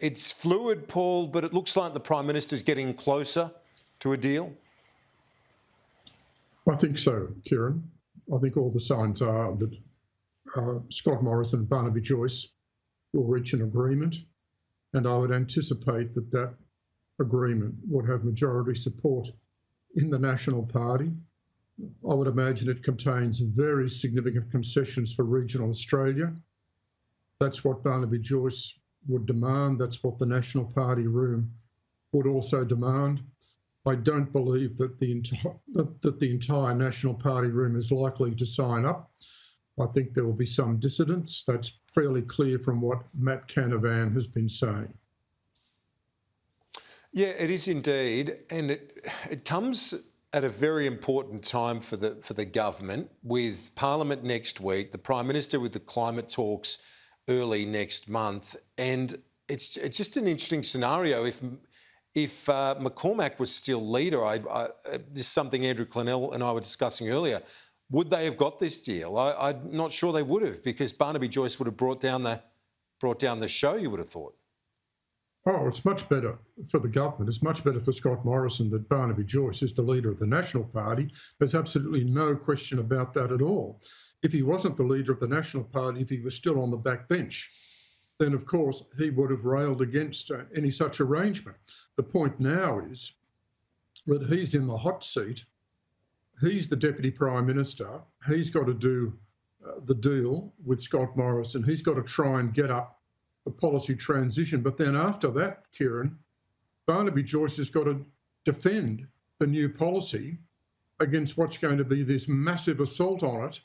It's fluid, Paul, but it looks like the Prime Minister's getting closer to a deal. I think so, Kieran. I think all the signs are that Scott Morrison and Barnaby Joyce will reach an agreement, and I would anticipate that that agreement would have majority support in the National Party. I would imagine it contains very significant concessions for regional Australia. That's what Barnaby Joyce would demand. That's what the National Party room would also demand. I don't believe that the entire National Party room is likely to sign up. I think there will be some dissidents. That's fairly clear from what Matt Canavan has been saying. Yeah, it is indeed, and it comes at a very important time for the government, with Parliament next week, the Prime Minister with the climate talks early next month, and it's just an interesting scenario. If McCormack was still leader, this is something Andrew Clennell and I were discussing earlier. Would they have got this deal? I'm not sure they would have, because Barnaby Joyce would have brought down the show, you would have thought. Oh, it's much better for the government. It's much better for Scott Morrison that Barnaby Joyce is the leader of the National Party. There's absolutely no question about that at all. If he wasn't the leader of the National Party, if he was still on the backbench, then of course he would have railed against any such arrangement. The point now is that he's in the hot seat. He's the Deputy Prime Minister. He's got to do the deal with Scott Morrison. He's got to try and get up a policy transition. But then after that, Kieran, Barnaby Joyce has got to defend the new policy against what's going to be this massive assault on it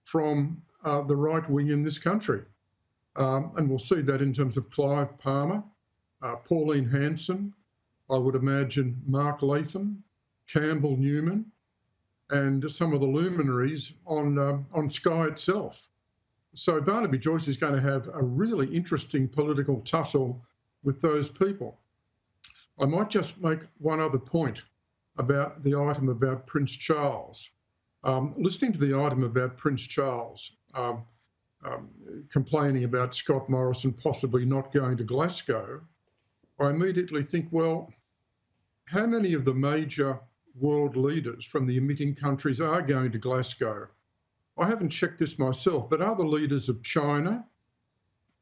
from the right wing in this country. And we'll see that in terms of Clive Palmer, Pauline Hanson, I would imagine Mark Latham, Campbell Newman, and some of the luminaries on Sky itself. So Barnaby Joyce is going to have a really interesting political tussle with those people. I might just make one other point about the item about Prince Charles. Listening to the item about Prince Charles, complaining about Scott Morrison possibly not going to Glasgow, I immediately think, well, how many of the major world leaders from the emitting countries are going to Glasgow? I haven't checked this myself, but are the leaders of China,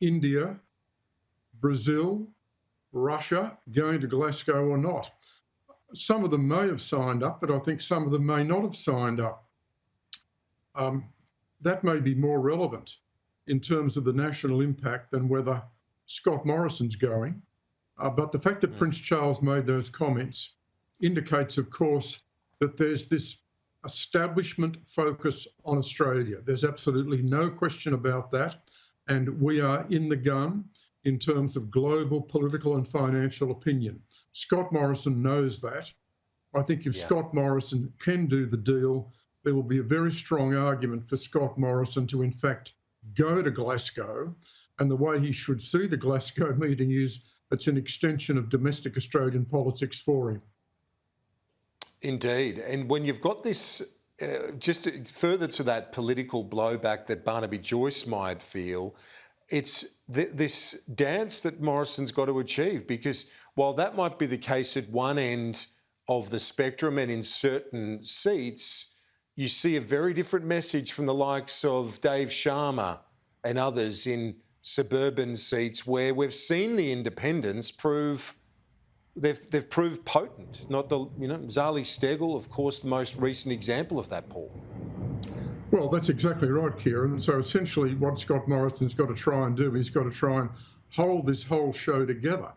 India, Brazil, Russia going to Glasgow or not? Some of them may have signed up, but I think some of them may not have signed up. That may be more relevant in terms of the national impact than whether Scott Morrison's going. But the fact that Prince Charles made those comments indicates, of course, that there's this establishment focus on Australia. There's absolutely no question about that. And we are in the gun in terms of global political and financial opinion. Scott Morrison knows that. I think if Scott Morrison can do the deal, there will be a very strong argument for Scott Morrison to, in fact, go to Glasgow. And the way he should see the Glasgow meeting is it's an extension of domestic Australian politics for him. Indeed. And when you've got this, just further to that political blowback that Barnaby Joyce might feel, it's this dance that Morrison's got to achieve, because while that might be the case at one end of the spectrum and in certain seats, you see a very different message from the likes of Dave Sharma and others in suburban seats where we've seen the independents prove they've proved potent. Not the Zali Steggall, of course, the most recent example of that, Paul. Well, that's exactly right, Kieran. So essentially what Scott Morrison's got to try and do is got to try and hold this whole show together,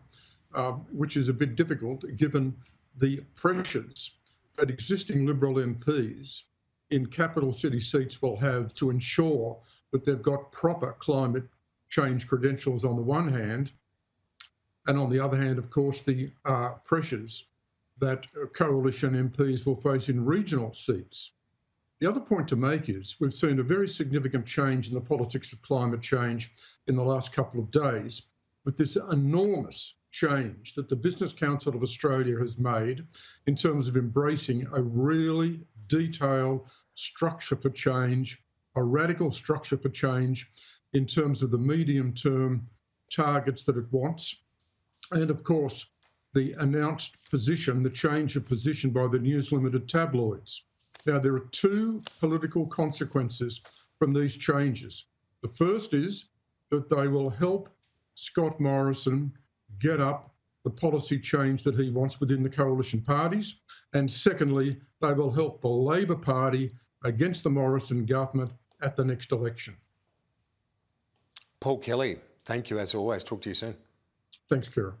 which is a bit difficult given the pressures that existing Liberal MPs in capital city seats will have to ensure that they've got proper climate change credentials on the one hand, and on the other hand, of course, the pressures that coalition MPs will face in regional seats. The other point to make is we've seen a very significant change in the politics of climate change in the last couple of days, with this enormous change that the Business Council of Australia has made in terms of embracing a really detailed structure for change, a radical structure for change in terms of the medium-term targets that it wants. and of course, the announced position, the change of position by the News Limited tabloids. Now, there are two political consequences from these changes. The first is that they will help Scott Morrison get up the policy change that he wants within the coalition parties. And secondly, they will help the Labor Party against the Morrison government at the next election. Paul Kelly, thank you as always. Talk to you soon. Thanks, Kira.